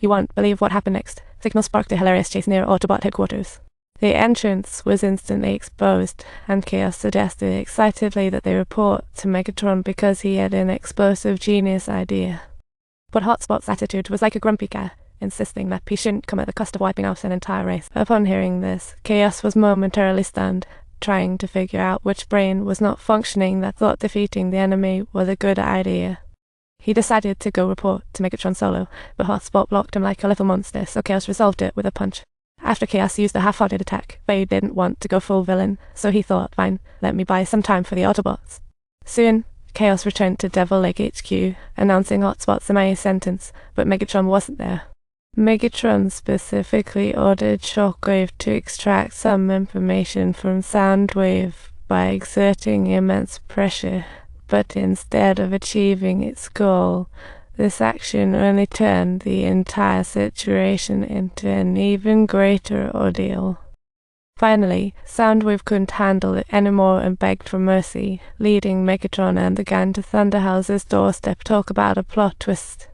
You won't believe what happened next. Signal sparked a hilarious chase near Autobot headquarters. The entrance was instantly exposed, and Chaos suggested excitedly that they report to Megatron because he had an explosive genius idea. But Hotspot's attitude was like a grumpy cat, insisting that he shouldn't come at the cost of wiping out an entire race. Upon hearing this, Chaos was momentarily stunned, trying to figure out which brain was not functioning that thought defeating the enemy was a good idea. He decided to go report to Megatron solo, but Hotspot blocked him like a little monster, so Chaos resolved it with a punch. After Chaos used a half-hearted attack, but he didn't want to go full villain, so he thought, fine, let me buy some time for the Autobots. Soon, Chaos returned to Devil Lake HQ, announcing Hotspot's sentence, but Megatron wasn't there. Megatron specifically ordered Shockwave to extract some information from Soundwave by exerting immense pressure, but instead of achieving its goal, this action only turned the entire situation into an even greater ordeal. Finally, Soundwave couldn't handle it anymore and begged for mercy, leading Megatron and the gang to Thunderhouse's doorstep to talk about a plot twist.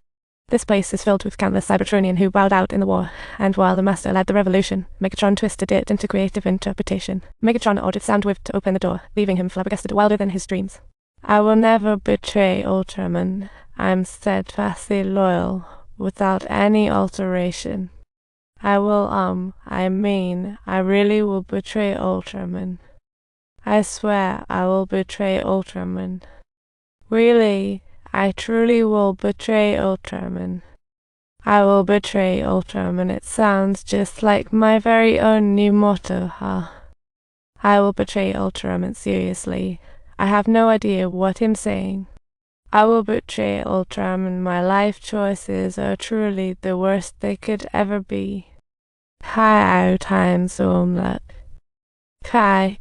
This place is filled with countless Cybertronian who bowed out in the war, and while the Master led the revolution, Megatron twisted it into creative interpretation. Megatron ordered Soundwave to open the door, leaving him flabbergasted wilder than his dreams. I will never betray Ultraman. I'm steadfastly loyal, without any alteration. I really will betray Ultraman. I swear I will betray Ultraman. Really, I truly will betray Ultraman. I will betray Ultraman. It sounds just like my very own new motto, huh? I will betray Ultraman, seriously. I have no idea what I'm saying. I will betray Ultraman. My life choices are truly the worst they could ever be. Kai times omelette. Kai,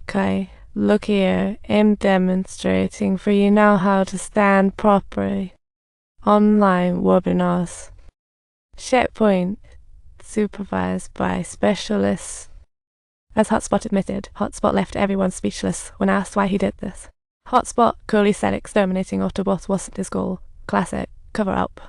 look here, I'm demonstrating for you now how to stand properly. Online webinars. SharePoint, supervised by specialists. As Hotspot admitted, Hotspot left everyone speechless when asked why he did this. Hotspot coolly said exterminating Autobots wasn't his goal. Classic cover-up.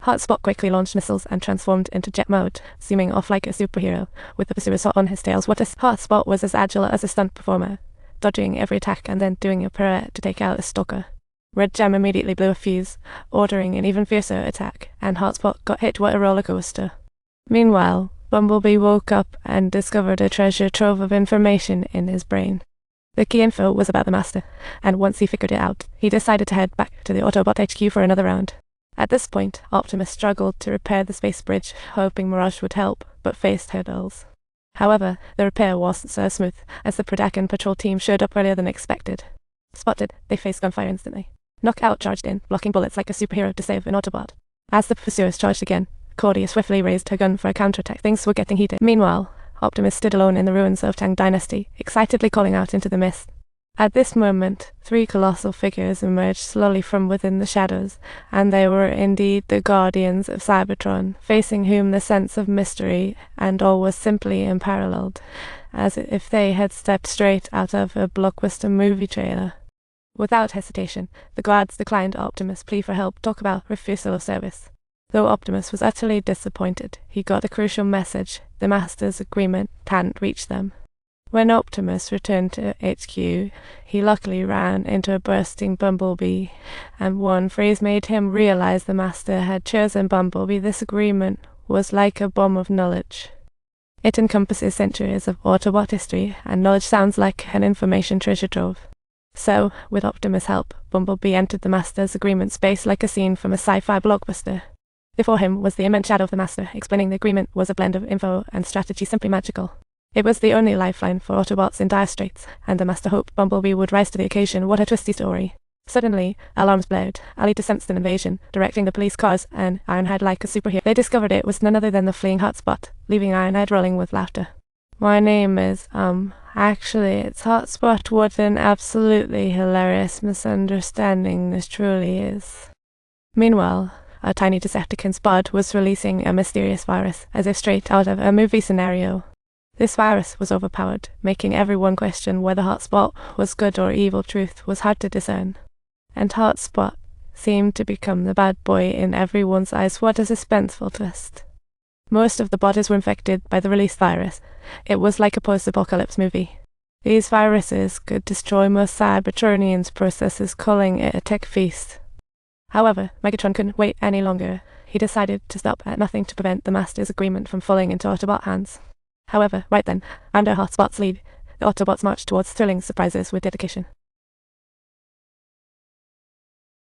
Hotspot quickly launched missiles and transformed into jet mode, zooming off like a superhero, with the pursuers hot on his tails. Hotspot was as agile as a stunt performer, dodging every attack and then doing a pirouette to take out a stalker. Red Jam immediately blew a fuse, ordering an even fiercer attack, and Hotspot got hit with a roller coaster. Meanwhile, Bumblebee woke up and discovered a treasure trove of information in his brain. The key info was about the Master, and once he figured it out, he decided to head back to the Autobot HQ for another round. At this point, Optimus struggled to repair the space bridge, hoping Mirage would help, but faced hurdles. However, the repair wasn't so smooth, as the Predakan patrol team showed up earlier than expected. Spotted, they faced gunfire instantly. Knockout charged in, blocking bullets like a superhero to save an Autobot. As the pursuers charged again, Cordy swiftly raised her gun for a counterattack. Things were getting heated. Meanwhile, Optimus stood alone in the ruins of Tang Dynasty, excitedly calling out into the mist. At this moment, 3 colossal figures emerged slowly from within the shadows, and they were indeed the Guardians of Cybertron, facing whom the sense of mystery and awe was simply unparalleled, as if they had stepped straight out of a blockbuster movie trailer. Without hesitation, the guards declined Optimus' plea for help, talk about refusal of service. Though Optimus was utterly disappointed, he got a crucial message: the Master's agreement hadn't reached them. When Optimus returned to HQ, he luckily ran into a bursting Bumblebee, and one phrase made him realize the Master had chosen Bumblebee. This agreement was like a bomb of knowledge. It encompasses centuries of Autobot history, and knowledge sounds like an information treasure trove. So, with Optimus' help, Bumblebee entered the Master's agreement space like a scene from a sci-fi blockbuster. Before him was the immense shadow of the Master, explaining the agreement was a blend of info and strategy simply magical. It was the only lifeline for Autobots in dire straits, and the Master hoped Bumblebee would rise to the occasion. What a twisty story. Suddenly, alarms blared. Ali sensed an invasion, directing the police cars, and Ironhide like a superhero. They discovered it was none other than the fleeing Hotspot, leaving Ironhide rolling with laughter. My name is, actually, it's Hotspot. What an absolutely hilarious misunderstanding this truly is. Meanwhile, a tiny Decepticon Bud was releasing a mysterious virus, as if straight out of a movie scenario. This virus was overpowered, making everyone question whether Hotspot was good or evil. Truth was hard to discern. And Hotspot seemed to become the bad boy in everyone's eyes. What a suspenseful twist. Most of the bodies were infected by the released virus. It was like a post-apocalypse movie. These viruses could destroy most Cybertronians' processes, calling it a tech feast. However, Megatron couldn't wait any longer. He decided to stop at nothing to prevent the Master's agreement from falling into Autobot hands. However, right then, under Hotspot's lead, the Autobots marched towards thrilling surprises with dedication.